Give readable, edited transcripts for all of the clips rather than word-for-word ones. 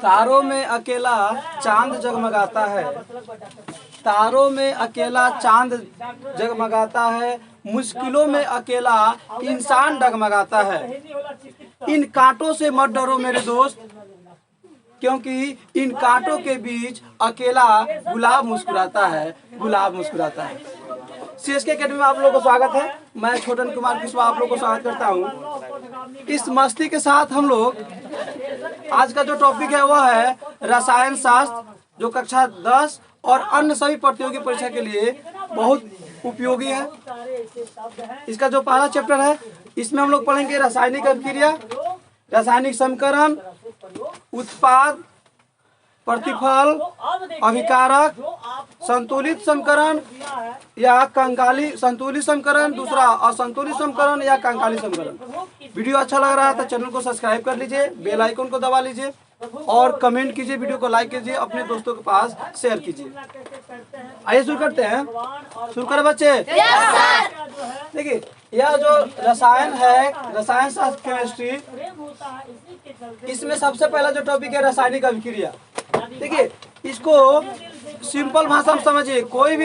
तारों में अकेला चांद जगमगाता है, तारों में अकेला चांद जगमगाता है, मुश्किलों में अकेला इंसान डगमगाता है। इन कांटों से मत डरो मेरे दोस्त, क्योंकि इन कांटों के बीच अकेला गुलाब मुस्कुराता है, गुलाब मुस्कुराता है। CSK अकेडमी में आप लोगों को स्वागत है। मैं छोटन कुमार कुशवाहा आप लोगों को स्वागत करता हूँ। इस मस्ती के साथ हम लोग आज का जो टॉपिक है वह है रसायन शास्त्र, जो कक्षा 10 और अन्य सभी प्रतियोगी परीक्षा के लिए बहुत उपयोगी है। इसका जो पहला चैप्टर है इसमें हम लोग पढ़ेंगे रासायनिक अभिक्रिया, रासायनिक समीकरण, उत्पाद, प्रतिफल, अभिकारक, संतुलित समीकरण या कंकाली संतुलित समीकरण, दूसरा असंतुलित समीकरण या कंकाली समीकरण। वीडियो अच्छा लग रहा है तो चैनल को सब्सक्राइब कर लीजिए, बेल आइकन को दबा लीजिए और कमेंट कीजिए, वीडियो को लाइक कीजिए, अपने दोस्तों के पास शेयर कीजिए। आइए शुरू करते हैं। शुरू करें बच्चे? देखिए यह जो रसायन है, रसायन शास्त्र केमिस्ट्री, इसमें सबसे पहला जो टॉपिक है रासायनिक अभिक्रिया। देखिए इसको सिंपल भाषा में समझिए। कोई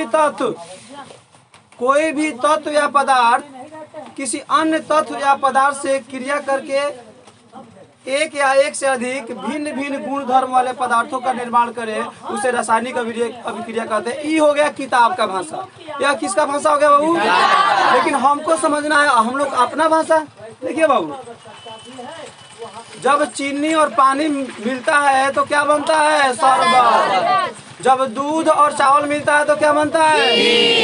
भी तत्व या पदार्थ किसी अन्य तत्व या पदार्थ से क्रिया करके एक या एक से अधिक भिन्न भिन्न गुण धर्म वाले पदार्थों का निर्माण करे, उसे रासायनिक अभिक्रिया कहते हैं। ये हो गया किताब का भाषा। यह किसका भाषा हो गया बाबू? लेकिन हमको समझना है हम लोग अपना भाषा। देखिए बाबू, जब चीनी और पानी मिलता है तो क्या बनता है? शरबत। जब दूध और चावल मिलता है तो क्या बनता है?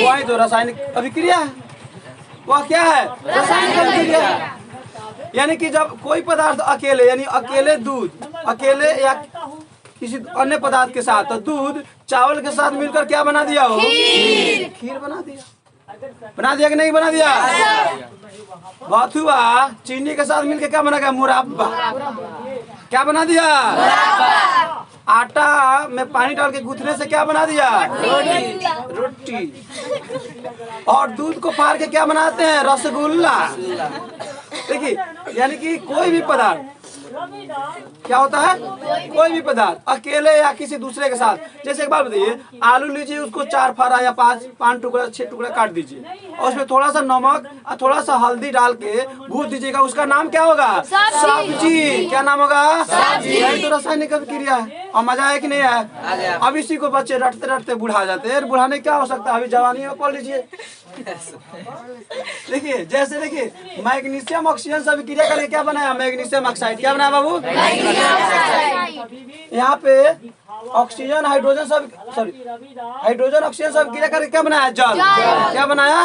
वही तो रासायनिक अभिक्रिया है। वह क्या है? रासायनिक अभिक्रिया। यानी कि जब कोई पदार्थ अकेले, यानी अकेले दूध, अकेले या किसी अन्य पदार्थ के साथ, तो दूध चावल के साथ मिलकर क्या बना दिया हो? खीर बना दिया। बना दिया कि नहीं बना दिया? बथुआ चीनी के साथ मिलकर क्या बना गया? मुरब्बा। क्या बना दिया? आटा में पानी डाल के गूंथने से क्या बना दिया? रोटी। और दूध को फाड़ के क्या बनाते हैं? रसगुल्ला। देखिए यानी कि कोई भी पदार्थ क्या होता है? कोई भी पदार्थ अकेले या किसी दूसरे के साथ। जैसे एक बात बताइए, आलू लीजिए, उसको 4 फाड़ा या 5 टुकड़ा 6 टुकड़ा काट दीजिए और उसमें थोड़ा सा नमक और थोड़ा सा हल्दी डाल के भून दीजिएगा, उसका नाम क्या होगा? सब्जी। क्या नाम होगा? सब्जी। यही तो रासायनिक अभिक्रिया है। और मजा है कि नहीं है? अब इसी को बच्चे रटते रटते बुढ़ा जाते हैं। बुढ़ाने क्या हो सकता है? अभी जवानी में पढ़ लीजिए। देखिए जैसे देखिए मैग्नीशियम ऑक्सीजन से अभिक्रिया करके क्या बनाया? Magnesium oxide. क्या बनाया बाबू? यहाँ पे ऑक्सीजन हाइड्रोजन सब हाइड्रोजन ऑक्सीजन सब क्रिया करके क्या बनाया? जल। क्या बनाया?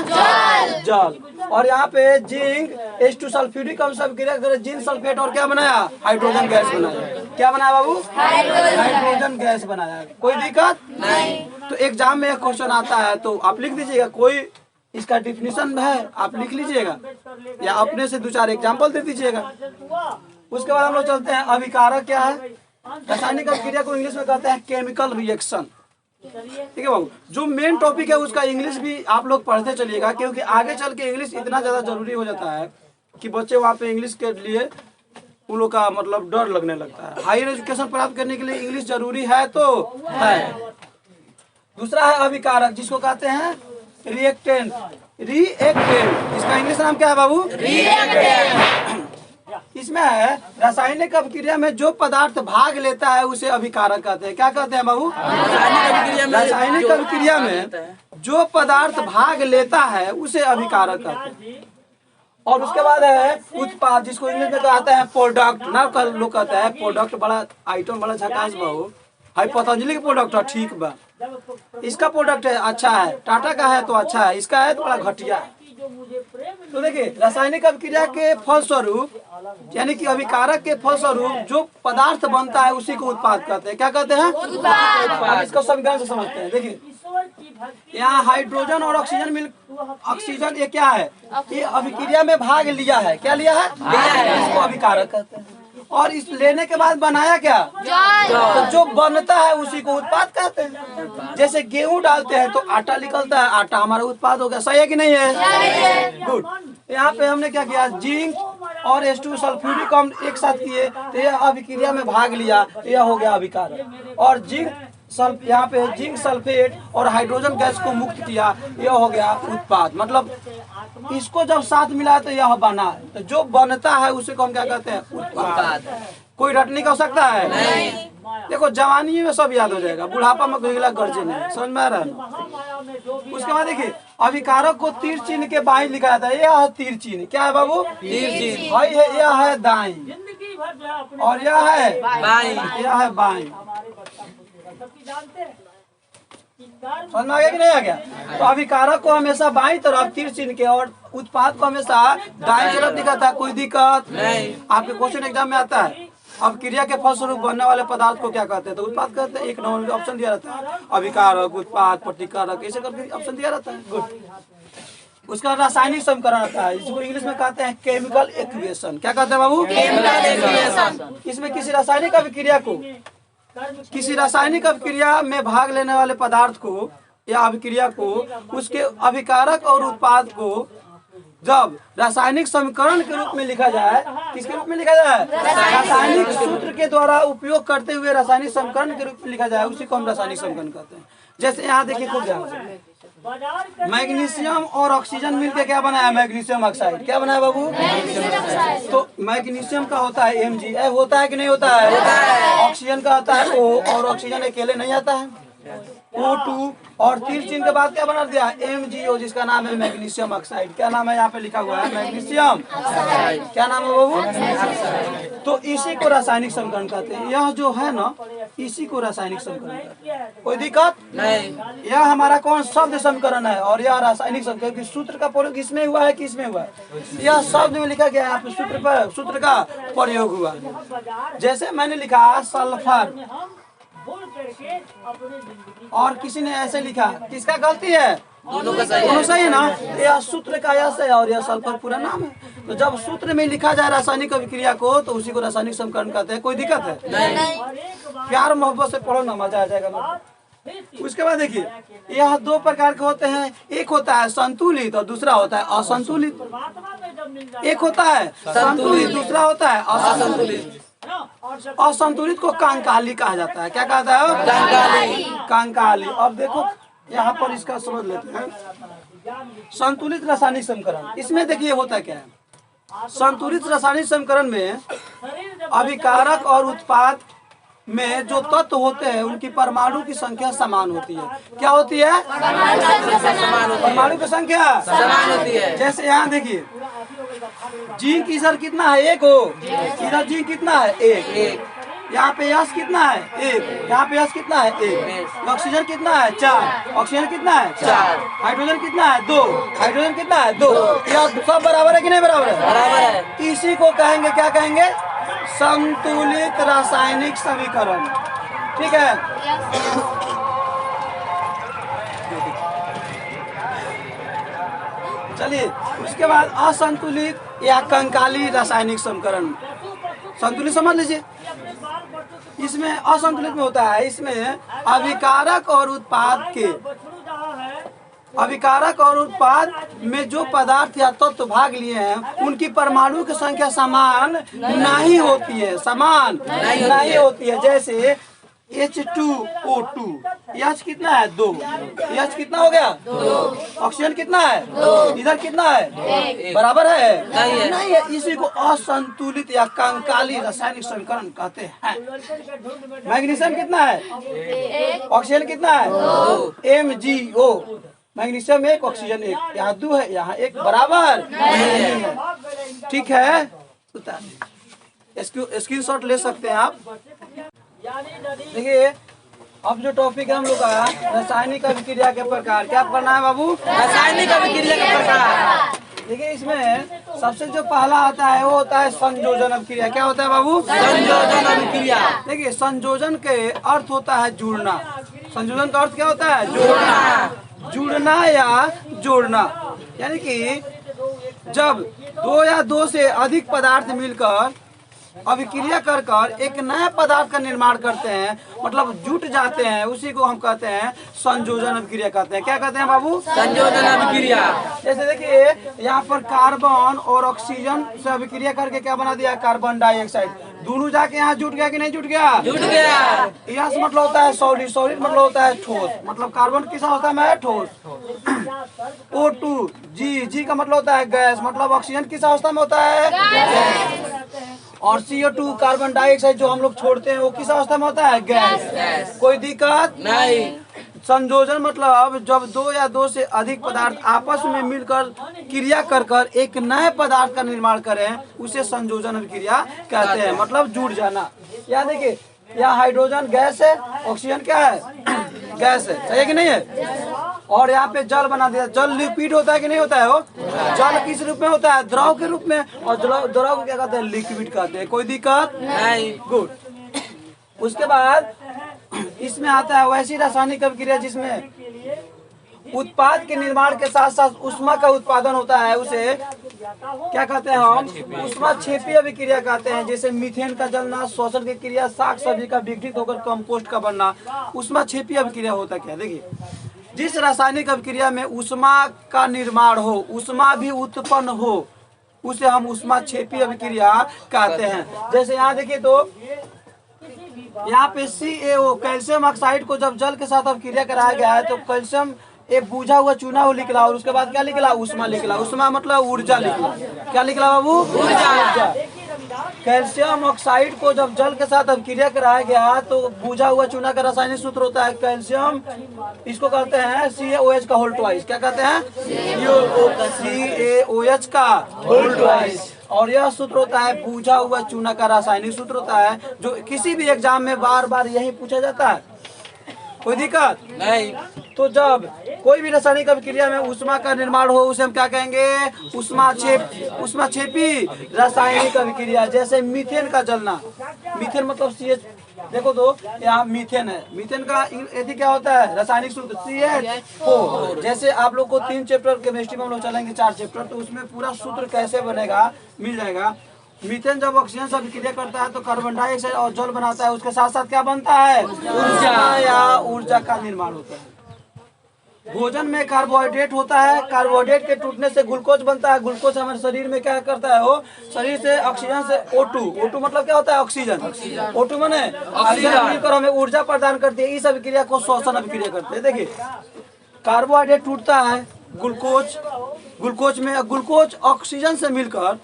जल। और यहाँ पे जिंक H2 सल्फ्यूरिक अम्ल सब क्रिया करके जिंक सल्फेट और क्या बनाया? हाइड्रोजन गैस बनाया। क्या बनाया बाबू? हाइड्रोजन गैस बनाया। कोई दिक्कत नहीं। तो एग्जाम में एक क्वेश्चन आता है तो आप लिख दीजिएगा, कोई इसका डिफिनीशन है आप लिख लीजिएगा या अपने से 2-4 एग्जाम्पल दे दीजिएगा। उसके बाद हम लोग चलते हैं अभिकारक क्या है। रासायनिक अभिक्रिया को इंग्लिश में कहते हैं केमिकल रिएक्शन। ठीक है बाबू, जो मेन टॉपिक है उसका इंग्लिश भी आप लोग पढ़ते चलिएगा, क्योंकि आगे चल के इंग्लिश इतना ज्यादा जरूरी हो जाता है कि बच्चे वहाँ पे इंग्लिश के लिए उन लोग का मतलब डर लगने लगता है। हायर एजुकेशन प्राप्त करने के लिए इंग्लिश जरूरी है तो है। दूसरा है अभिकारक, जिसको कहते हैं रिएक्टेंट। इसका इंग्लिश नाम क्या है बाबू? रिएक्टेंट। इसमें है रासायनिक अभिक्रिया में जो पदार्थ भाग लेता है उसे अभिकारक कहते हैं। क्या कहते हैं बाबू? रासायनिक अभिक्रिया में जो पदार्थ भाग लेता है उसे अभिकारक कहते हैं। और उसके बाद है उत्पाद, जिसको इंग्लिश में कहते हैं प्रोडक्ट। ना लोग कहते हैं प्रोडक्ट, बड़ा आइटम बड़ा झकास बाबू। हाई पतंजलि का प्रोडक्ट है, ठीक बा, इसका प्रोडक्ट है अच्छा है, टाटा का है तो अच्छा है, इसका है तो बड़ा घटिया है। तो देखिए रासायनिक अभिक्रिया के फलस्वरूप, यानी कि अभिकारक के फलस्वरूप जो पदार्थ बनता है उसी को उत्पाद कहते हैं। क्या कहते हैं? उत्पाद। इसको समीकरण से समझते हैं। देखिए यहाँ हाइड्रोजन और ऑक्सीजन ऑक्सीजन ये क्या है? ये अभिक्रिया में भाग लिया है। क्या लिया है? इसको अभिकारक कहते हैं। और इस लेने के बाद बनाया क्या? तो जो बनता है उसी को उत्पाद कहते हैं। जैसे गेहूं डालते हैं तो आटा निकलता है, आटा हमारा उत्पाद हो गया। सही है कि नहीं है? गुड। यहाँ पे हमने क्या किया? जिंक और H2 सल्फ्यूरिक अम्ल एक साथ किए तो यह अभिक्रिया में भाग लिया, यह हो गया अभिकारक। और यहाँ पे जिंक सल्फेट और हाइड्रोजन गैस को मुक्त किया, यह हो गया उत्पाद। मतलब इसको जब साथ मिला तो यह बना, तो जो बनता है उसे को हम क्या कहते हैं? उत्पाद। कोई रटने की आवश्यकता है नहीं। देखो जवानी में सब याद हो जाएगा, बुढ़ापा में कोई गर्जे नहीं, समझ में आ रहा है। उसके बाद देखिए अभिकारक को तीर चिन्ह के बाई लिखा जाता है, यह है तीर चिन्ह। क्या है बाबू? तीर चिन्ह। भाई है, यह है दाई और यह है बाई, यह है बाई। समझ में आ गया कि नहीं आ गया? तो अभिकारक को हमेशा बाईं तरफ तीर चिन्ह के और उत्पाद को हमेशा दाईं तरफ दिखाता है, कोई दिक्कत नहीं। आपके क्वेश्चन एग्जाम में आता है, अब क्रिया के फलस्वरूप बनने वाले पदार्थ को क्या कहते हैं? तो उत्पाद कहते हैं। 1 नंबर में ऑप्शन दिया रहता है, अभिकारक, उत्पाद, प्रतिकारक, ऐसे करके ऑप्शन दिया रहता है। गुड। उसका रासायनिक समीकरण आता है, जिसको इंग्लिश में कहते हैं केमिकल इक्वेशन। क्या कहते हैं बाबू? Chemical equation. इसमें किसी रासायनिक अभिक्रिया को, किसी रासायनिक अभिक्रिया में भाग लेने वाले पदार्थ को या अभिक्रिया को, उसके अभिकारक और उत्पाद को जब रासायनिक समीकरण के रूप में लिखा जाए, किसके रूप में लिखा जाए? रासायनिक सूत्र के द्वारा उपयोग करते हुए रासायनिक समीकरण के रूप में लिखा जाए, उसी को हम रासायनिक समीकरण कहते हैं। जैसे यहाँ देखिए खूब ध्यान से, मैग्नीशियम और ऑक्सीजन मिलकर क्या बनाया? Magnesium oxide. क्या बनाया बाबू? तो मैग्नीशियम का होता है Mg, होता है कि नहीं होता है? होता है। ऑक्सीजन का होता है O, और ऑक्सीजन अकेले नहीं आता है, O2। और तीर चिन्ह के बाद क्या बना दिया? MgO, जिसका नाम है मैग्नीशियम ऑक्साइड। क्या नाम है? यहाँ पे लिखा हुआ है मैग्नीशियम। क्या नाम है बाबू? तो इसी को रासायनिक समीकरण कहते हैं। यह जो है ना, इसी को रासायनिक समीकरण कहते हैं। कोई दिक्कत नहीं। यह हमारा कौन शब्द समीकरण है और यह रासायनिक समीकरण की सूत्र का प्रयोग इसमें हुआ है, किसमें हुआ है? यह शब्द में लिखा गया है, यहाँ पे सूत्र पर सूत्र का प्रयोग हुआ। जैसे मैंने लिखा सल्फर और किसी ने ऐसे लिखा, किसका गलती है? दोनों का सही है। दोनों सही है ना? यह सूत्र का यश है और यह सल्फर पूरा नाम है। तो जब सूत्र में लिखा जाए रासायनिक अभिक्रिया को तो उसी को रासायनिक समीकरण कहते हैं। कोई दिक्कत है नहीं। प्यार मोहब्बत से पढ़ो ना, मजा आ जाएगा। उसके बाद देखिए यह 2 प्रकार के होते हैं, एक होता है संतुलित और दूसरा होता है असंतुलित। एक होता है संतुलित, दूसरा होता है असंतुलित। असंतुलित को कंकाली कहा जाता है। क्या कहता है? कंकाली। कंकाली। अब देखो यहाँ पर इसका समझ लेते हैं। संतुलित रासायनिक समीकरण, इसमें देखिए होता क्या है। संतुलित रासायनिक समीकरण में अभिकारक और उत्पाद में जो तत्व होते हैं उनकी परमाणु की संख्या समान होती है। क्या होती है? परमाणु की संख्या समान होती है। जैसे यहाँ देखिए जिंक इधर कितना है? 1 हो, इधर जिंक कितना है? 1। यहाँ पे यश कितना है? 1। यहाँ पे यश कितना है? 1। ऑक्सीजन कितना है? 4। ऑक्सीजन कितना है? 4। हाइड्रोजन कितना है? 2। हाइड्रोजन कितना है? 2। यह सब बराबर है कि नहीं बराबर है? बराबर है। इसी को कहेंगे, क्या कहेंगे? संतुलित रासायनिक समीकरण। ठीक है। चलिए उसके बाद असंतुलित या कंकाली रासायनिक समीकरण। संतुलित समझ लीजिए, इसमें असंतुलित में होता है, इसमें अभिकारक और उत्पाद के, अभिकारक और उत्पाद में जो पदार्थ या तत्व भाग लिए हैं उनकी परमाणु की संख्या समान नहीं होती है, समान नहीं होती है। जैसे H2O2, यह कितना है? 2। यह कितना हो गया? 2। ऑक्सीजन कितना है? 2। इधर कितना है? बराबर है? नहीं है। इसी को असंतुलित या कंकाली रासायनिक समीकरण कहते हैं। मैग्नीशियम कितना है? 1। ऑक्सीजन कितना है? 2। MgO, magnesium 1, oxygen 1। यहाँ 2 है, यहाँ 1, बराबर नहीं है। ठीक है, स्क्रीनशॉट ले सकते हैं आप। देखिए अब जो टॉपिक है हम लोग का रासायनिक अभिक्रिया के प्रकार। क्या पढ़ना है बाबू? रासायनिक अभिक्रिया के प्रकार। देखिए इसमें सबसे जो पहला आता है वो होता है संयोजन अभिक्रिया। क्या होता है बाबू? संयोजन अभिक्रिया। देखिए संयोजन के अर्थ होता है जुड़ना। संयोजन का अर्थ क्या होता है? जुड़ना। जुड़ना या जोड़ना, यानी कि जब 2 या 2 से अधिक पदार्थ मिलकर अभिक्रिया कर कर एक नया पदार्थ का निर्माण करते हैं, मतलब जुट जाते हैं, उसी को हम कहते हैं संयोजन अभिक्रिया कहते हैं। क्या कहते हैं बाबू? संयोजन अभिक्रिया। जैसे देखिए यहाँ पर कार्बन और ऑक्सीजन से अभिक्रिया करके क्या बना दिया? Carbon dioxide. दोनों जाके यहाँ जुट गया कि नहीं जुट गया? जुट गया। यहाँ से मतलब होता है सॉलिड, सॉलिड मतलब होता है ठोस, मतलब कार्बन किस अवस्था में है? ठोस। O2 जी का मतलब होता है गैस, मतलब ऑक्सीजन किस अवस्था में होता है? गैस। और CO2 कार्बन डाइऑक्साइड जो हम लोग छोड़ते हैं वो किस अवस्था में होता है? गैस। कोई दिक्कत नहीं। संयोजन मतलब जब दो या दो से अधिक पदार्थ आपस में मिलकर क्रिया कर कर एक नए पदार्थ का निर्माण करें, उसे संयोजन अभिक्रिया कहते हैं, मतलब जुड़ जाना। यहाँ देखिए, यहाँ हाइड्रोजन गैस है, ऑक्सीजन क्या है? गैस है, सही है कि नहीं है? और यहाँ पे जल बना दिया। जल लिक्विड होता है कि नहीं होता है? वो जल किस रूप में होता है? द्रव के रूप में। और द्रव को क्या कहते हैं? लिक्विड कहते हैं। कोई दिक्कत नहीं। गुड। उसके बाद इसमें आता है वैसी रासायनिक अभिक्रिया जिसमें उत्पाद के निर्माण के साथ साथ उष्मा का उत्पादन होता है, उसे क्या कहते हैं हम? उष्मा क्षेपी अभिक्रिया कहते हैं। जैसे मीथेन का जलना, श्वसन की क्रिया, साग सब्जी का विघटित होकर कंपोस्ट का बनना, उष्मा क्षेपी अभिक्रिया होता क्या? देखिए, जिस रासायनिक अभिक्रिया में उष्मा का निर्माण हो, उष्मा भी उत्पन्न हो, उसे हम उष्मा क्षेपी अभिक्रिया कहते हैं। जैसे यहाँ देखिए तो यहाँ पे CaO कैल्शियम ऑक्साइड को जब जल के साथ अभिक्रिया कराया गया है तो कैल्शियम एक बूझा हुआ चूना हो निकला, और उसके बाद क्या निकला? उष्मा निकला। उष्मा मतलब ऊर्जा निकला। क्या निकला बाबू? ऊर्जा। कैल्शियम ऑक्साइड को जब जल के साथ अभिक्रिया कराया गया तो बूझा हुआ चूना का रासायनिक सूत्र होता है कैल्शियम, इसको कहते हैं CaOH का होल ट्वाइस। क्या कहते हैं? CaOH का होल ट्वाइस। और यह सूत्र होता है बूझा हुआ चूना का रासायनिक सूत्र होता है, जो किसी भी एग्जाम में बार बार यही पूछा जाता है। कोई दिक्कत नहीं। तो जब कोई भी रासायनिक अभिक्रिया में उष्मा का निर्माण हो, उसे हम क्या कहेंगे? उष्मा क्षेपी रासायनिक अभिक्रिया। जैसे मीथेन का जलना, मीथेन मतलब CH, देखो तो यहाँ मीथेन है, मीथेन का यदि क्या होता है? रासायनिक सूत्र CH4। जैसे आप लोग को 3 चैप्टर केमिस्ट्री में हम लोग चलेंगे, 4 चैप्टर, तो उसमें पूरा सूत्र कैसे बनेगा मिल जाएगा। मीथेन जब ऑक्सीजन से अभिक्रिया करता है तो कार्बन डाइऑक्साइड और जल बनाता है, उसके साथ साथ क्या बनता है? ऊर्जा या ऊर्जा का निर्माण होता है। भोजन में कार्बोहाइड्रेट होता है, कार्बोहाइड्रेट के टूटने से ग्लूकोज बनता है। ग्लूकोज हमारे शरीर में क्या करता है? वो शरीर से ऑक्सीजन से O2 मतलब क्या होता है? ऑक्सीजन। O2 माने ऑक्सीजन मिलकर हमें ऊर्जा प्रदान करती है। इस अभिक्रिया को श्वसन अभिक्रिया करते हैं। देखिए, कार्बोहाइड्रेट टूटता है, ग्लूकोज में ग्लूकोज ऑक्सीजन से मिलकर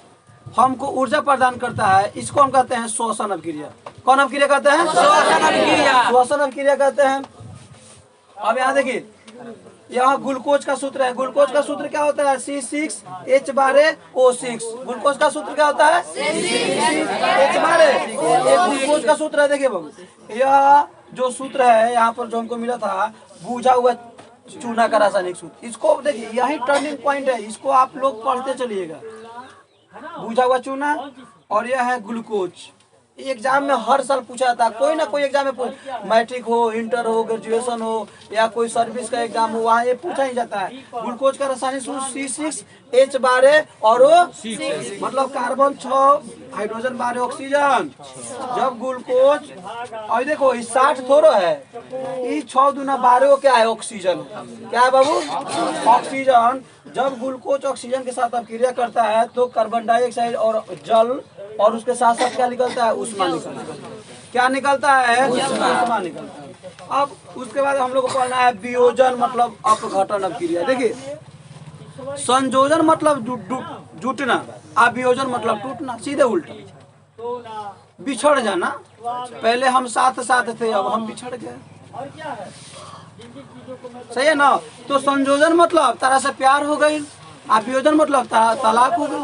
हमको ऊर्जा प्रदान करता है, इसको हम कहते हैं श्वसन अभिक्रिया। कौन अभिक्रिया कहते हैं? श्वसन अभिक्रिया। श्वसन अभिक्रिया कहते हैं। अब यहाँ देखिए, यहाँ ग्लूकोज का सूत्र है। ग्लूकोज का सूत्र क्या होता है? C6H12O6। ग्लूकोज का सूत्र क्या होता है? C6H12। ग्लूकोज का सूत्र है। देखिए बाबू, यह जो सूत्र है यहाँ पर जो हमको मिला था, बूझा हुआ चूना का रासायनिक सूत्र, इसको देखिए, यही टर्निंग पॉइंट है, इसको आप लोग पढ़ते चलिएगा। बूझा हुआ चूना और यह है ग्लूकोज। एग्जाम में हर साल पूछा जाता है, कोई ना कोई एग्जाम में मैट्रिक हो, इंटर हो, ग्रेजुएशन हो या कोई सर्विस का एग्जाम हो, वहाँ ये पूछा ही जाता है। ग्लूकोज का रासायनिक सूत्र C6H12 और O6 मतलब कार्बन 6 हाइड्रोजन 12 ऑक्सीजन। जब ग्लूकोज, और देखो 60 थोड़ा है, ये 6 दूना 12 क्या है? ऑक्सीजन। क्या है बाबू? ऑक्सीजन। जब ग्लूकोज ऑक्सीजन के साथ अभिक्रिया करता है तो कार्बन डाइऑक्साइड और जल, और उसके साथ साथ क्या निकलता है? उष्मा निकलता है। क्या निकलता है? उष्मा निकलता है। अब उसके बाद हम लोग को पढ़ना है वियोजन मतलब अपघटन अभिक्रिया। देखिए, संयोजन मतलब जुटना, अभियोजन मतलब टूटना, सीधे उल्टा, बिछड़ जाना। पहले हम साथ साथ थे, अब हम बिछड़ गए। सही है ना? तो संयोजन मतलब तारा से प्यार हो गई, अभियोजन मतलब तलाक हो गई।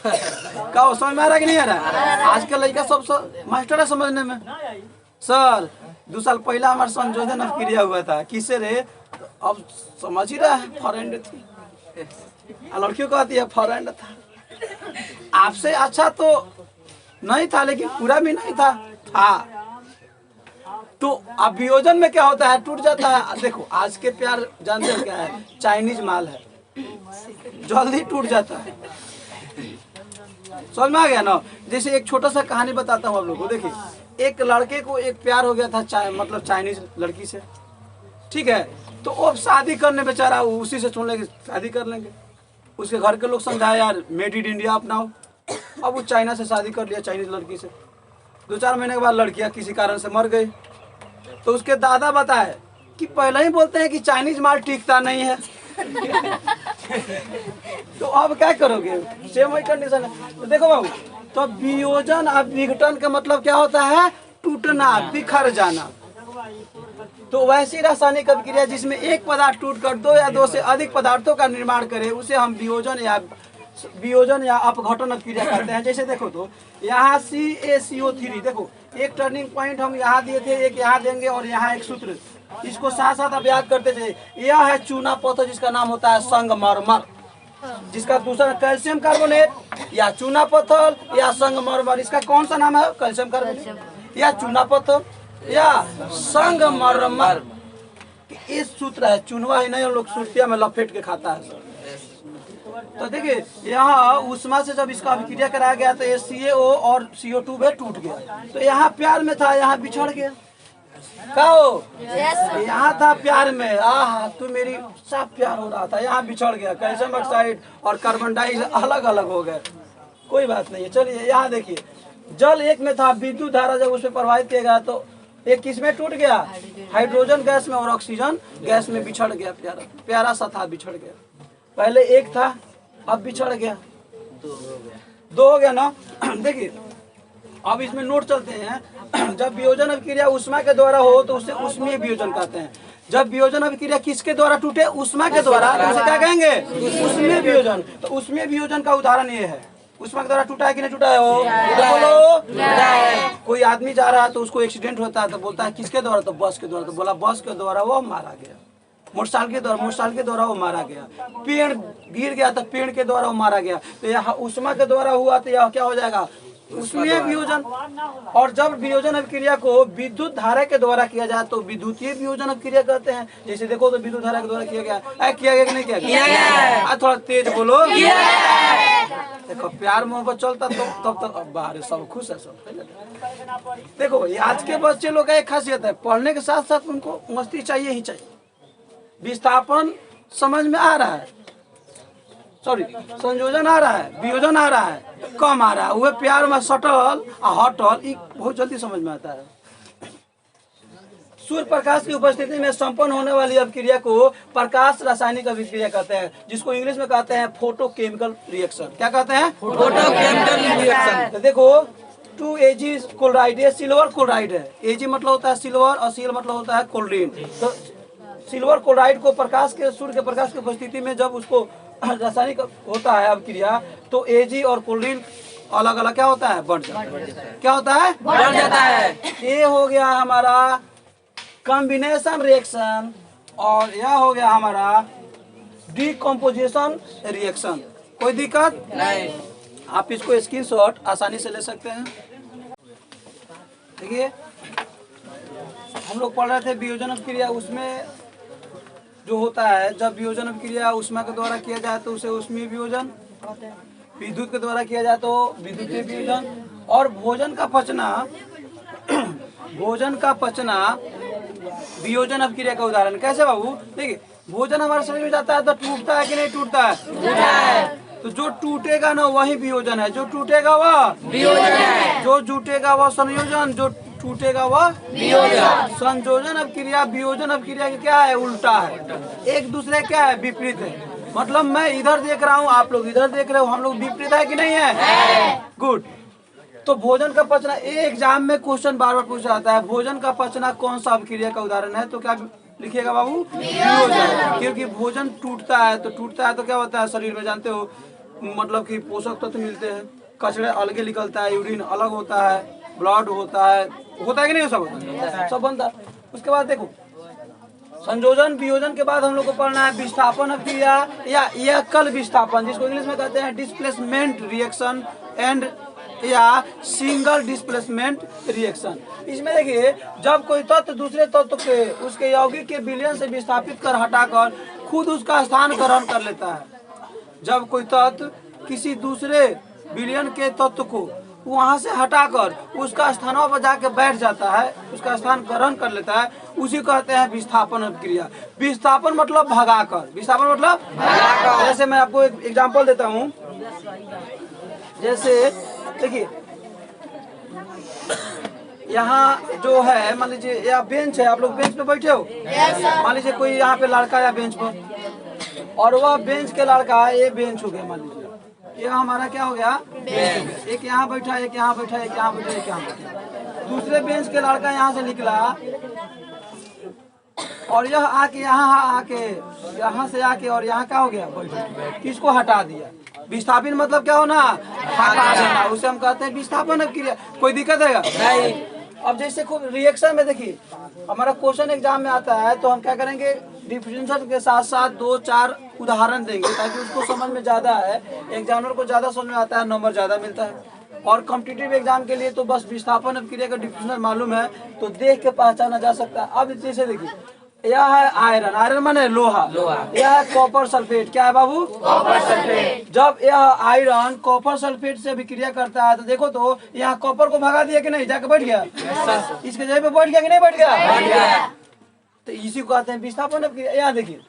क्या समझ में आ रहा है कि नहीं आ रहा है? आज के लड़का सब मास्टर है समझने में। सर 2 साल पहला हमारा संयोजन अभिक्रिया हुआ था, किससे रे? अब समझ ही रहा है, फ्रेंड थी, लड़कियों कहती है फ्रेंड था। आपसे अच्छा तो नहीं था, लेकिन पूरा भी नहीं था। तो अभियोजन में क्या होता है? टूट जाता है। देखो, आज के प्यार जानते हो क्या है? चाइनीज माल है, जल्दी टूट जाता है। समझ में आ गया ना। जैसे एक छोटा सा कहानी बताता हूँ आप लोग को। देखिए, एक लड़के को एक प्यार हो गया था मतलब चाइनीज लड़की से, ठीक है। तो वो शादी करने बेचारा उसी से चुन लेंगे, शादी कर लेंगे। उसके घर के लोग समझाए यार मेड इन इंडिया अपनाओ। अब वो चाइना से शादी कर लिया, चाइनीज लड़की से। 2-4 महीने के बाद लड़कियां किसी कारण से मर गई। तो उसके दादा बताए कि पहले ही बोलते हैं कि चाइनीज माल टिकता नहीं है। तो अब क्या करोगे, सेम वही कंडीशन है। तो देखो बाबू, तो वियोजन और विघटन का मतलब क्या होता है, टूटना, बिखर जाना। तो वैसी रासायनिक अभिक्रिया जिसमें एक पदार्थ टूटकर 2 या 2 से अधिक पदार्थों का निर्माण करे उसे हम वियोजन या अपघटन अभिक्रिया कहते हैं। जैसे देखो तो यहाँ CaCO3, देखो एक टर्निंग पॉइंट हम यहाँ दिए थे, एक यहाँ देंगे और यहाँ एक सूत्र, इसको साथ साथ आप याद करते थे। यह है चूना पत्थर जिसका नाम होता है संगमरमर, जिसका दूसरा कैल्शियम कार्बोनेट या चूना पत्थर या संगमरमर। इसका कौन सा नाम है, कैल्शियम कार्बोनेट या चूना पत्थर या संगमरमर। इस सूत्र है, चुनवा ही नहीं, हम लोग सुर्तिया में लपेट के खाता है। तो देखिए यहाँ उष्मा से जब इसका अभिक्रिया कराया गया तो ये CaO और CO2 में टूट गया। तो यहाँ प्यार में था, यहाँ बिछड़ गया। कहो यहाँ था प्यार में, तू मेरी साफ प्यार हो रहा था, यहाँ बिछड़ गया। कैल्शियम ऑक्साइड और कार्बन डाइऑक्साइड अलग अलग हो गए। कोई बात नहीं है। चलिए यहाँ देखिए, जल एक में था, विद्युत धारा जब उसमें प्रवाहित किया गया तो एक किस में टूट गया, हाइड्रोजन गैस में और ऑक्सीजन गैस में बिछड़ गया। प्यारा सा था, बिछड़ गया। पहले एक था, अब बिछड़ गया, 2 हो गया ना। देखिए अब इसमें नोट चलते हैं। जब वियोजन अभिक्रिया उष्मा के द्वारा हो तो उसे उष्मीय वियोजन कहते हैं। जब वियोजन अभिक्रिया किसके द्वारा टूटे, उष्मा के द्वारा, तो उसे क्या कहेंगे, उष्मीय वियोजन। तो उष्मीय वियोजन का उदाहरण ये है। उष्मा के द्वारा टूटा है कि नहीं टूटा है, हो बोलो। कोई आदमी जा रहा है तो उसको एक्सीडेंट होता है तो बोलता है किसके द्वारा, तो बस के द्वारा। तो बोला बस के द्वारा वो मारा गया। मोटरसाइकिल के द्वारा वो मारा गया। पेड़ गिर गया तो पेड़ के द्वारा वो मारा गया। तो यहाँ उष्मा के द्वारा हुआ तो यह क्या हो जाएगा, उष्मीय वियोजन। और जब वियोजन अभिक्रिया को विद्युत धारा के द्वारा किया जाए तो विद्युतीय वियोजन अभिक्रिया कहते हैं। जैसे देखो तो विद्युत धारा के द्वारा किया गया, किया गया कि नहीं किया गया, थोड़ा तेज बोलो। देखो प्यार मोहब्बत चलता तो तब तक बाहर सब खुश है सब। देखो ये आज के बच्चे लोग का एक खासियत है, पढ़ने के साथ साथ उनको मस्ती चाहिए ही चाहिए। विस्थापन समझ में आ रहा है, सॉरी संयोजन आ रहा है, वियोजन आ रहा है, कम आ रहा है। वह प्यार में सटल और हटल बहुत जल्दी समझ में आता है। सूर्य प्रकाश की उपस्थिति में संपन्न होने वाली अभिक्रिया को प्रकाश रासायनिक अभिक्रिया कहते हैं, जिसको इंग्लिश में कहते हैं फोटोकेमिकल रिएक्शन। क्या कहते हैं, फोटोकेमिकल रिएक्शन। तो देखो 2Ag क्लोराइड, ये सिल्वर क्लोराइड है। Ag मतलब होता है सिल्वर और Cl मतलब होता है क्लोरीन। तो सिल्वर क्लोराइड को सूर्य के प्रकाश की उपस्थिति में जब उसको रासायनिक होता है अभिक्रिया तो Ag और क्लोरीन अलग अलग क्या होता है, बढ़ जाता है। क्या होता है, बढ़ जाता है। ये हो गया हमारा कॉम्बिनेशन रिएक्शन और यह हो गया हमारा डिकम्पोजिशन रिएक्शन। कोई दिक्कत नहीं, आप इसको स्क्रीनशॉट आसानी से ले सकते हैं। देखिए हम लोग पढ़ रहे थे वियोजन अभिक्रिया, उसमें जो होता है जब वियोजन अभिक्रिया उष्मा के द्वारा किया जाए तो उसे उष्मीय वियोजन, विद्युत के द्वारा किया जाए तो विद्युतीय वियोजन। और भोजन का पचना वियोजन अभिक्रिया का उदाहरण। कैसे बाबू, देखिए भोजन हमारे शरीर में जाता है तो टूटता है कि नहीं टूटता है, तो जो टूटेगा ना वही वियोजन है, जो टूटेगा वह वियोजन है, जो जुटेगा वह संयोजन, जो टूटेगा वह वियोजन। संयोजन अभिक्रिया वियोजन अभिक्रिया के क्या है, उल्टा है, एक दूसरे क्या है, विपरीत है। मतलब मैं इधर देख रहा हूँ, आप लोग इधर देख रहे हो, हम लोग विपरीत है कि नहीं है, गुड। तो भोजन का पचना, एग्जाम में क्वेश्चन बार बार पूछा जाता है, भोजन का पचना कौन सा अभिक्रिया का उदाहरण है, तो क्या लिखिएगा बाबू, वियोजन। क्योंकि भोजन टूटता है तो क्या होता है शरीर में, जानते हो, मतलब कि पोषक तत्व मिलते हैं, कचरे अलग निकलता है, यूरिन अलग होता है, ब्लड होता है कि नहीं, सब होता है, सब बनता है। उसके बाद देखो संयोजन वियोजन के बाद हम लोग को पढ़ना है विस्थापन अभिक्रिया या एकल विस्थापन, जिसको इंग्लिश में कहते हैं डिस्प्लेसमेंट रिएक्शन एंड या सिंगल डिस्प्लेसमेंट रिएक्शन। इसमें देखिए जब कोई तत्व दूसरे तत्व के उसके यौगिक के विलयन से विस्थापित कर हटाकर खुद उसका स्थान ग्रहण कर लेता है। जब कोई तत्व किसी दूसरे विलयन के तत्व को वहां से हटाकर उसका स्थानों पर जाके बैठ जाता है, उसका स्थान ग्रहण कर लेता है, उसी कहते हैं विस्थापन क्रिया। विस्थापन मतलब भगाकर, विस्थापन मतलब भगाकर। जैसे मैं आपको एक एग्जांपल देता हूँ, जैसे देखिए यहाँ जो है, मान लीजिए यह बेंच है, आप लोग बेंच पे बैठे हो, मान लीजिए कोई यहाँ पे लड़का या बेंच पर, और वह बेंच के लड़का ये बेंच हो गया, मान लीजिए ये हमारा क्या हो गया, बेंच। एक यहाँ बैठा, एक यहाँ बैठा, एक यहाँ बैठा, एक यहाँ बैठा। दूसरे बेंच के लड़का यहाँ से निकला और यह आके यहाँ से आके और यहाँ क्या हो गया, किसको हटा दिया। विस्थापन मतलब क्या होना, हटा देना, उसे हम कहते हैं विस्थापन क्रिया। कोई दिक्कत है नहीं। अब जैसे खूब रिएक्शन में देखिए, हमारा क्वेश्चन एग्जाम में आता है तो हम क्या करेंगे, डिफरेंशियल के साथ साथ 2-4 उदाहरण देंगे ताकि उसको समझ में ज्यादा है, एग्जामिनर को ज्यादा समझ में आता है, नंबर ज्यादा मिलता है। और कॉम्पिटिटिव एग्जाम के लिए तो बस विस्थापन क्रिया का डिफरेंशियल मालूम है तो देख के पहचाना जा सकता है। अब जैसे देखिए, यह है आयरन, आयरन माने लोहा, यह है कॉपर सल्फेट। क्या है बाबू, कॉपर सल्फेट। जब यह आयरन कॉपर सल्फेट से विक्रिया करता है तो देखो तो यहाँ कॉपर को भगा दिया कि नहीं, जाके बैठ गया, इसके जगह पे बैठ गया कि नहीं बैठ गया, तो इसी को कहते हैं विस्थापन क्रिया। यहाँ देखिए,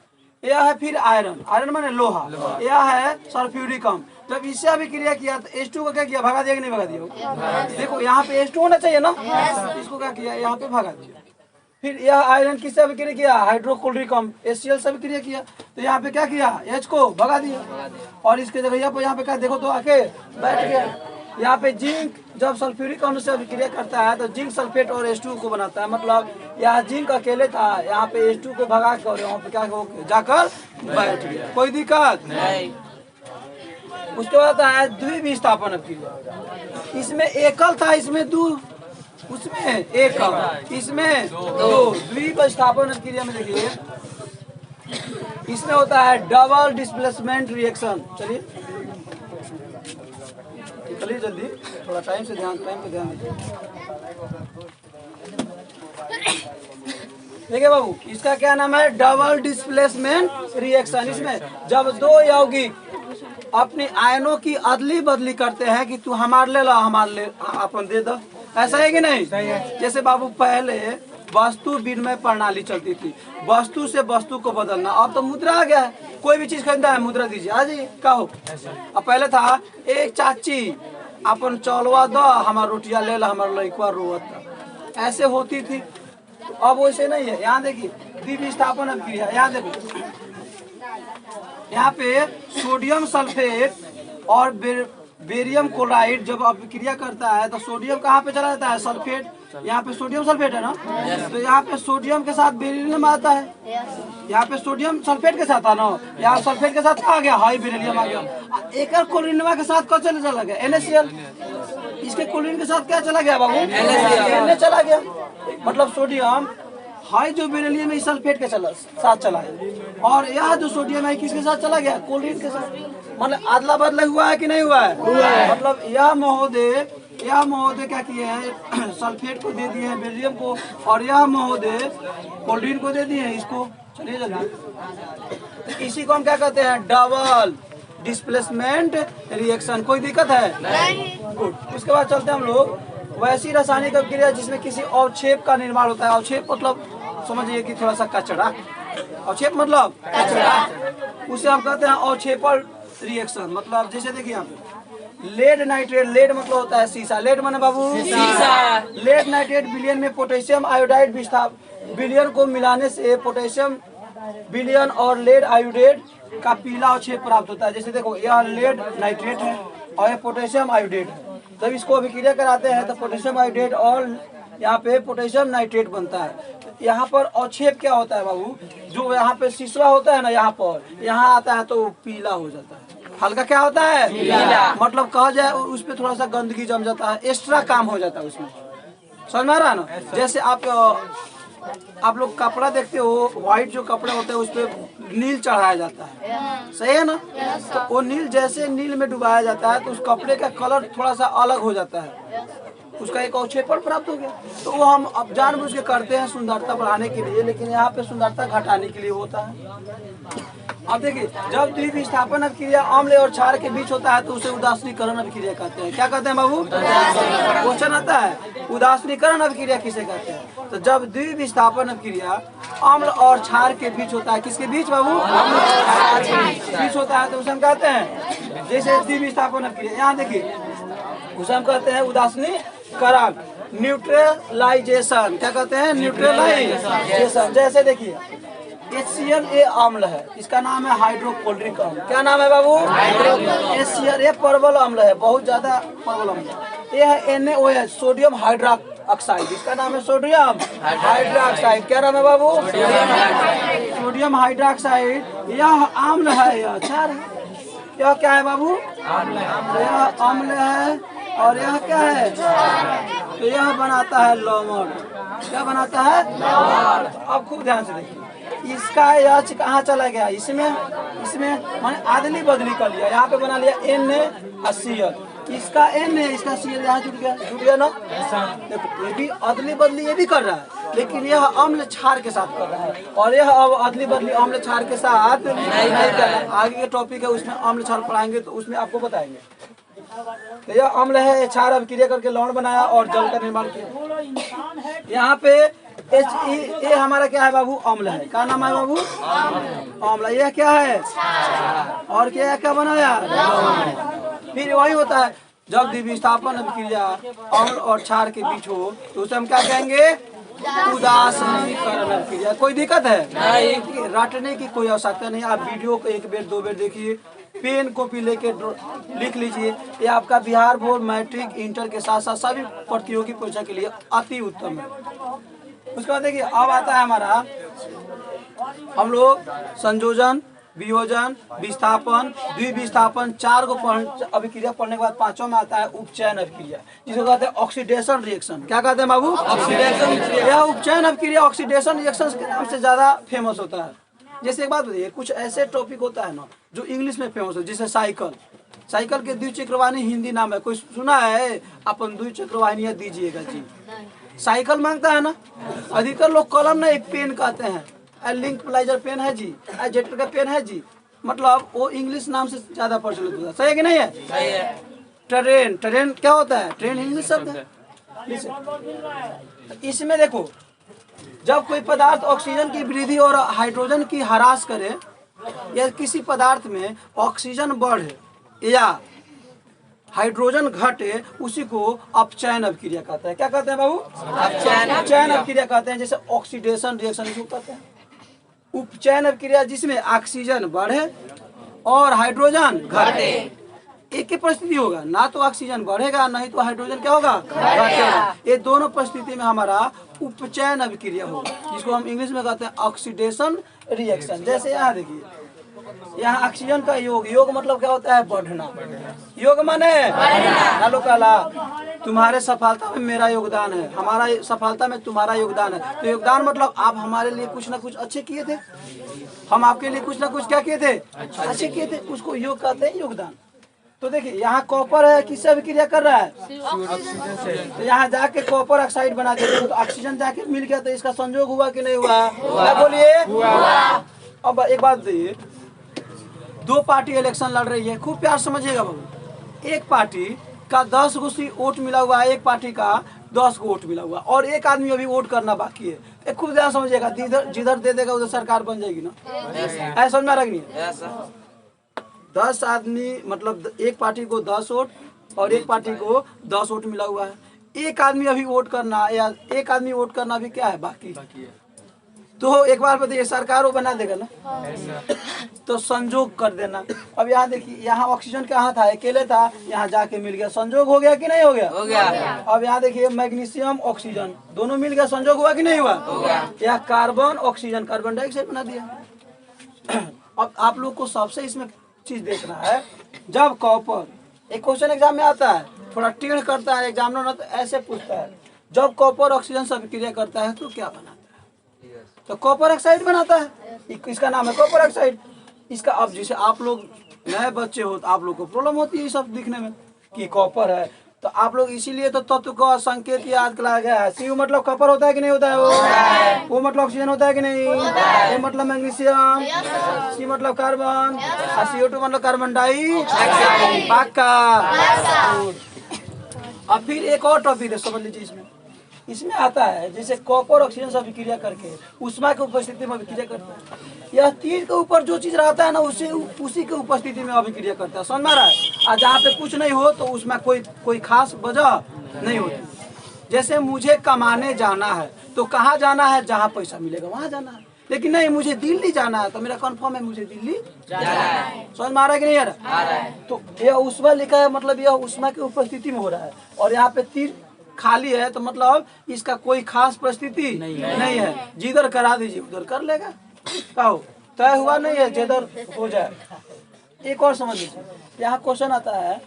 यह है फिर आयरन, आयरन माने लोहा, यह है सल्फ्यूरिकम। जब इससे अभिक्रिया किया तो H2 को क्या किया, भगा दिया कि नहीं भगा दिया। देखो यहाँ पे H2 होना चाहिए ना, इसको क्या किया, यहाँ पे भगा दिया। फिर यह आयरन किससे अभिक्रिया किया, हाइड्रोक्लोरिकम HCl से अभिक्रिया किया, तो यहाँ पे क्या किया, H को भगा दिया और इसके जगह यहाँ पे क्या, देखो तो आके बैठ गया। यहाँ पे जिंक जब सल्फ्यूरिक अम्ल से अभिक्रिया करता है तो जिंक सल्फेट और H2 को बनाता है, मतलब यहाँ जिंक अकेले था, यहाँ पे H2 को भगा कर और यहाँ पे क्या जाकर बैठ गया। कोई दिक्कत नहीं। उसके बाद है द्विविस्थापन क्रिया। इसमें एकल था, इसमें दो, उसमें एकल, इसमें दो। द्विविस्थापन क्रिया में देखिए, इसमें होता है डबल डिस्प्लेसमेंट रिएक्शन। चलिए जल्दी, थोड़ा टाइम पे ध्यान दीजिए। देखिए बाबू, इसका क्या नाम है, डबल डिस्प्लेसमेंट रिएक्शन। इसमें जब दो यौगिक अपने आयनों की अदली बदली करते हैं कि तू हमारे ले ला, हमारे ले अपन दे दो, ऐसा है कि नहीं। जैसे बाबू पहले वस्तु विनिमय प्रणाली चलती थी, वस्तु से वस्तु को बदलना। अब तो मुद्रा आ गया है, कोई भी चीज खरीदना है मुद्रा दीजिए, आ जाइए, कहो। अब पहले था एक चाची अपन चौलवा दो, हमारा रोटियां ले ला, हमारा लड़का रोवत था, ऐसे होती थी। तो अब वैसे नहीं है। यहाँ देखिए द्विविस्थापन क्रिया, यहाँ देखो, यहाँ पे सोडियम सल्फेट और बेरियम क्लोराइड जब अभिक्रिया करता है तो सोडियम कहाँ पे चला जाता है, सल्फेट, यहाँ पे सोडियम सल्फेट है ना, तो यहाँ पे सोडियम के साथ बेरिलियम आता है, यहाँ पे सोडियम सल्फेट के साथ आना, यहाँ सल्फेट के साथ आ गया, हाई बेरिलियम आ गया। एक क्लोरीनवा के साथ क्या चला गया, NaCl। इसके क्लोरीन के साथ क्या चला गया बाबू, Na चला गया। मतलब सोडियम हाई जो बेरिलियम है सल्फेट के साथ चला है, और यह जो सोडियम है किसके साथ चला गया, क्लोरीन के साथ। मतलब अदला बदला हुआ है कि नहीं हुआ है। मतलब यह महोदय क्या किए हैं, सल्फेट को दे दिए हैं बेरिलियम को, और यह महोदय क्लोरीन को दे दिए हैं इसको। चलिए जल्दी, इसी को हम क्या कहते हैं, डबल डिस्प्लेसमेंट रिएक्शन। कोई दिक्कत है नहीं। गुड। उसके बाद चलते हैं हम लोग वैसी रासायनिक अभिक्रिया जिसमें किसी अवक्षेप का निर्माण होता है। अवक्षेप मतलब समझिए कि थोड़ा सा कचरा, अवक्षेप मतलब कचरा, उसे हम कहते हैं अवक्षेपण रिएक्शन। मतलब जैसे देखिए यहाँ पे लेड नाइट्रेट, लेड मतलब होता है शीशा, लेड माने बाबू शीशा। लेड नाइट्रेट विलयन में पोटेशियम आयोडाइड विलयन को मिलाने से पोटेशियम विलयन और लेड आयोडेट का पीला अवक्षेप प्राप्त होता है। जैसे देखो यह लेड नाइट्रेट है और यह पोटेशियम आयोडेट है, जब इसको अभिक्रिया कराते हैं तो पोटेशियम आयोडेट और यहाँ पे पोटेशियम नाइट्रेट बनता है। यहाँ पर अवक्षेप क्या होता है बाबू, जो यहाँ पे शीशा होता है ना, यहाँ पर यहाँ आता है तो पीला हो जाता है, हल्का क्या होता है पीला। मतलब कहा जाए उस पर थोड़ा सा गंदगी जम जाता है, एक्स्ट्रा काम हो जाता है उसमें, समझ में आ रहा है ना। जैसे आप लोग कपड़ा देखते हो, व्हाइट जो कपड़ा होता है उस पर नील चढ़ाया जाता है, सही है ना। तो वो नील जैसे नील में डुबाया जाता है तो उस कपड़े का कलर थोड़ा सा अलग हो जाता है, उसका एक अवक्षेपण प्राप्त हो गया। तो वो हम अब जानबूझ के करते हैं सुंदरता बढ़ाने के लिए, लेकिन यहाँ पे सुंदरता घटाने के लिए होता है। अब देखिए, जब द्विविस्थापन अभिक्रिया अम्ल और क्षार के बीच होता है तो उसे उदासीनीकरण अभिक्रिया कहते हैं। क्या कहते हैं बाबू? क्वेश्चन आता है, उदासीनीकरण अभिक्रिया किसे कहते हैं? तो जब द्विविस्थापन अभिक्रिया अम्ल और क्षार के बीच होता है, किसके बीच बाबू? अम्ल और क्षार के बीच होता है तो उसे हम कहते हैं, जैसे द्विविस्थापन अभिक्रिया, यहाँ देखिए उसे हम कहते हैं उदासीनीकरण, न्यूट्रलाइजेशन। क्या कहते हैं? न्यूट्रलाइजेशन। जैसे देखिए HCl ये अम्ल है, इसका नाम है हाइड्रोक्लोरिक अम्ल। क्या नाम है बाबू? HCl ये प्रबल अम्ल है, बहुत ज्यादा प्रबल अम्ल। ये है NaOH, सोडियम हाइड्रोक्साइड, इसका नाम है सोडियम हाइड्रोक्साइड। क्या नाम है बाबू? Sodium hydroxide. यह अम्ल है, यह क्षार है। यह क्या है बाबू? यह अम्ल है और यह क्या है? तो यह बनाता है लवण। क्या बनाता है? लवण। अब खूब ध्यान से देखिए, इसका यह कहाँ चला गया? इसमें मैंने अदली बदली कर लिया, यहाँ पे बना लिया NaCl, इसका N है, इसका Cl यहाँ जुड़ गया ना। देखो ये भी अदली बदली ये भी कर रहा है, लेकिन यह अम्ल क्षार के साथ कर रहा है और यह अब अदली बदली अम्ल क्षार के साथ नहीं कर रहा है। आगे के टॉपिक है उसमें अम्ल क्षार पढ़ाएंगे तो उसमें आपको बताएंगे। तो यह अम्ल है, क्षार अभिक्रिया करके लवण बनाया और जल का निर्माण किया। यहाँ पे ये हमारा क्या है बाबू? अम्ल है। क्या नाम है बाबू? अम्ल। यह क्या है? और क्या बनाया? फिर वही होता है, जब द्विविस्थापन अभिक्रिया अम्ल और क्षार के बीच हो तो उसे हम क्या कहेंगे? उदासीनीकरण अभिक्रिया। कोई दिक्कत है? नहीं। रटने की कोई आवश्यकता नहीं, आप वीडियो को एक बेर दो बेर देखिए, पेन कॉपी लेके लिख लीजिए। ये आपका बिहार बोर्ड, मैट्रिक, इंटर के साथ साथ सभी प्रतियोगी परीक्षा के लिए अति उत्तम है। उसके बाद देखिए, अब आता है हमारा, हम लोग संयोजन, वियोजन, विस्थापन, द्विविस्थापन, चार को अभिक्रिया पढ़ने के बाद पांचों में आता है उपचयन अभिक्रिया, जिसको कहते हैं ऑक्सीडेशन रिएक्शन। क्या कहते हैं बाबू? ऑक्सीडेशन। यह उपचयन अभिक्रिया ऑक्सीडेशन रिएक्शन के नाम से ज्यादा फेमस होता है। जैसे एक बात बताइए, कुछ ऐसे टॉपिक होता है ना जो इंग्लिश में फेमस है, जैसे साइकिल के द्विचक्रवाणी हिंदी नाम है, कोई सुना है? अपन द्विचक्रवाहिनियां दीजिएगा जी। साइकिल मांगता है ना, अधिकतर लोग कलम ना एक पेन कहते हैं, लिंक प्लाइजर पेन है जी, जेटर का पेन है जी, मतलब वो इंग्लिश नाम से ज्यादा प्रचलित होता है। सही है कि नहीं है? सही है। ट्रेन क्या होता है? ट्रेन इंग्लिश शब्द है। इसमें देखो, जब कोई पदार्थ ऑक्सीजन की वृद्धि और हाइड्रोजन की ह्रास करे या किसी पदार्थ में ऑक्सीजन बढ़े या हाइड्रोजन घटे, उसी को अपचयन अभिक्रिया कहते हैं। क्या कहते हैं बाबू? अपचयन अभिक्रिया कहते हैं। जैसे ऑक्सीडेशन रिएक्शन इसको कहते हैं। उपचयन अभिक्रिया जिसमें ऑक्सीजन बढ़े और हाइड्रोजन घटे, एक ही परिस्थिति होगा, ना तो ऑक्सीजन बढ़ेगा नहीं तो हाइड्रोजन क्या होगा? घटेगा। ये दोनों परिस्थिति में हमारा उपचयन अभिक्रिया होगा, जिसको हम इंग्लिश में कहते हैं ऑक्सीडेशन रिएक्शन। जैसे यहाँ देखिए, यहाँ ऑक्सीजन का योग मतलब क्या होता है? बढ़ना। योग माने हेलो काला, तुम्हारे सफलता में मेरा योगदान है, हमारा सफलता में तुम्हारा योगदान है। तो योगदान मतलब आप हमारे लिए कुछ ना कुछ अच्छे किए थे, हम आपके लिए कुछ ना कुछ क्या किए थे? अच्छे किए थे, उसको योग कहते हैं, योगदान। तो देखिए यहाँ कॉपर है, किससे अभिक्रिया कर रहा है? तो यहाँ जाके कॉपर ऑक्साइड बना देते तो ऑक्सीजन जाके मिल गया, तो इसका संयोग हुआ कि नहीं हुआ? बोलिए। अब एक बात बताइए, दो पार्टी इलेक्शन लड़ रही है, खूब प्यार समझिएगा बाबू। एक पार्टी का 10 गो वोट मिला हुआ है, एक पार्टी का 10 वोट मिला हुआ, और एक आदमी अभी वोट करना बाकी है। एक खूब ध्यान समझिएगा, जिधर दे देगा उधर सरकार बन जाएगी ना। ऐसा समझ में रखनी है। 10 आदमी मतलब एक पार्टी को 10 वोट और एक पार्टी को 10 वोट मिला हुआ है। एक आदमी अभी वोट करना या एक आदमी वोट करना भी क्या है? बाकी है। तो एक बार बताइए, सरकार वो बना देगा ना, तो संजोग कर देना। अब यहाँ देखिए, यहाँ ऑक्सीजन कहाँ था? अकेले था, यहाँ जाके मिल गया, संजोग हो गया कि नहीं हो गया? हो गया। अब यहाँ देखिए, मैग्नीशियम ऑक्सीजन दोनों मिल गया, संजोग हुआ कि नहीं हुआ? हो गया। यहाँ कार्बन ऑक्सीजन, कार्बन डाइऑक्साइड बना दिया। अब आप लोग को सबसे इसमें चीज देखना है, जब कॉपर, एक क्वेश्चन एग्जाम में आता है, थोड़ा टेढ़ करता है एग्जामिनर ना, तो ऐसे पूछता है, जब कॉपर ऑक्सीजन से अभिक्रिया करता है तो क्या बनाता है? तो कॉपर ऑक्साइड बनाता है, इसका नाम है कॉपर ऑक्साइड। इसका अब जैसे आप लोग नए बच्चे हो तो आप लोग को प्रॉब्लम होती है सब दिखने में कि कॉपर है, तो आप लोग इसीलिए तो तत्व का संकेत याद कराया गया है। सी मतलब कॉपर होता है कि नहीं होता है वो? ओ मतलब ऑक्सीजन होता है कि नहीं? ए मतलब मैग्नीशियम, सी मतलब कार्बन, और CO2 मतलब कार्बन डाइऑक्साइड। पक्का। अब फिर एक और टॉपिक है, समझ लीजिए। इसमें आता है जैसे कॉपर ऑक्सीजन से अभिक्रिया करके उष्मा की उपस्थिति में अभिक्रिया करता है। यह तीर के ऊपर जो चीज रहता है ना उसी की उपस्थिति में अभिक्रिया करता है, समझ में आ रहा है? और जहाँ पे कुछ नहीं हो तो उसमें कोई खास वजह नहीं होती। जैसे मुझे कमाने जाना है तो कहाँ जाना है? जहाँ पैसा मिलेगा वहाँ जाना है। लेकिन नहीं, मुझे दिल्ली जाना है तो मेरा कन्फर्म है मुझे दिल्ली जाना है। समझ में आ रहा है कि नहीं आ रहा? तो यह उष्मा लिखा है, मतलब यह उष्मा की उपस्थिति में हो रहा है। और यहाँ पे तीर खाली है तो मतलब इसका कोई खास परिस्थिति नहीं है। जिधर करा दीजिए उधर कर लेगा। कहो तय हुआ नहीं है, जिधर हो जाए। एक और समझ लीजिए, यहाँ क्वेश्चन आता है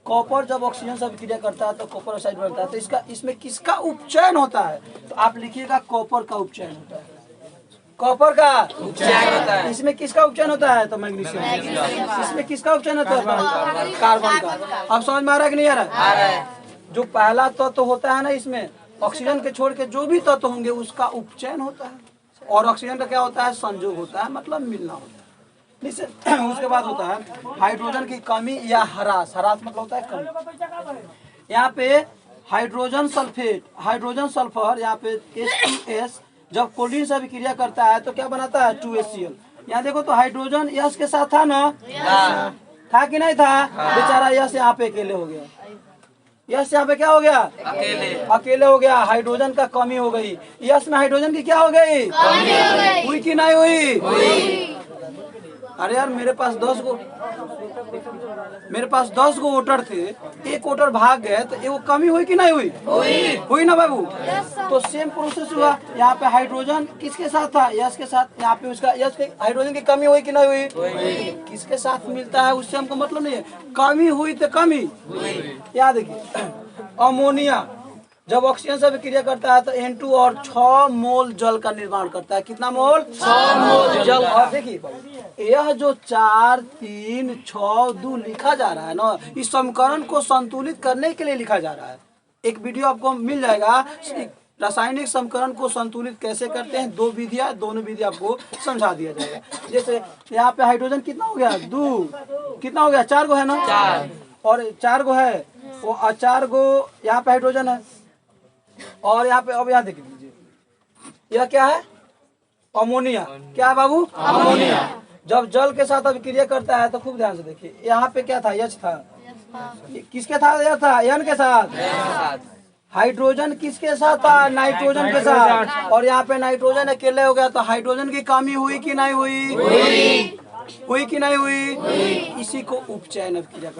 कॉपर जब ऑक्सीजन से अभिक्रिया करता है तो कॉपर ऑक्साइड बनता है, तो इसमें किसका उपचयन होता है? तो आप लिखिएगा कॉपर का उपचयन होता है। कॉपर का उपचयन होता है। इसमें किसका उपचयन होता है? तो मैग्नीशियम। इसमें किसका उपचयन होता है? कार्बन का। अब समझ में आ रहा है कि नहीं आ रहा? जो पहला तत्व होता है ना, इसमें ऑक्सीजन के छोड़ के जो भी तत्व होंगे उसका उपचयन होता है। और ऑक्सीजन का क्या होता है? संयोग होता है, मतलब मिलना होता है। उसके बाद होता है हाइड्रोजन की कमी या ह्रास। ह्रास मतलब होता है कमी। यहाँ पे हाइड्रोजन सल्फेट, हाइड्रोजन सल्फर, यहाँ पे H2S जब क्लोरीन से अभिक्रिया करता है तो क्या बनाता है? 2HCl। यहाँ देखो तो हाइड्रोजन यश के साथ था ना? था कि नहीं था? बेचारा यश यहाँ पे अकेले हो गया। यश यहाँ पे क्या हो गया? अकेले हो गया। हाइड्रोजन का कमी हो गई। यश में हाइड्रोजन की क्या हो गई? हुई कि नहीं हुई? अरे यार मेरे पास 10 गो वोटर थे, एक वोटर भाग गए तो वो कमी हुई कि नहीं हुई? हुई ना बाबू? तो सेम प्रोसेस हुआ। यहाँ पे हाइड्रोजन किसके साथ था? यश के साथ। यहाँ पे उसका यश के हाइड्रोजन की कमी हुई कि नहीं हुई? किसके साथ मिलता है उससे हमको मतलब नहीं है। कमी हुई तो कमी। याद देखिए, अमोनिया जब ऑक्सीजन से अभिक्रिया करता है तो N2 और 6 मोल जल का निर्माण करता है। कितना मोल? 6 मोल जल। और देखिए यह जो 4, 3, 6, 2 लिखा जा रहा है ना, इस समीकरण को संतुलित करने के लिए लिखा जा रहा है। एक वीडियो आपको मिल जाएगा, रासायनिक समीकरण को संतुलित कैसे करते हैं। 2 विधियां, दोनों विधि आपको समझा दिया जाएगा। जैसे यहाँ पे हाइड्रोजन कितना हो गया? 2। कितना हो गया? 4 गो है ना? 4। और 4 गो है वो, 4 गो यहाँ पे हाइड्रोजन है। और यहाँ पे अब यहाँ देख लीजिए, यह क्या है? अमोनिया। क्या है बाबू? अमोनिया। जब जल के साथ अभिक्रिया करता है तो खूब ध्यान से देखिए, यहाँ पे क्या था? H था। किसके साथ? यह था N के साथ। हाइड्रोजन किसके साथ था? नाइट्रोजन के साथ। और यहाँ पे नाइट्रोजन अकेले हो गया तो हाइड्रोजन की कमी हुई कि नहीं हुई? हुई कि नहीं हुई? इसी को उपचयन अभिक्रिया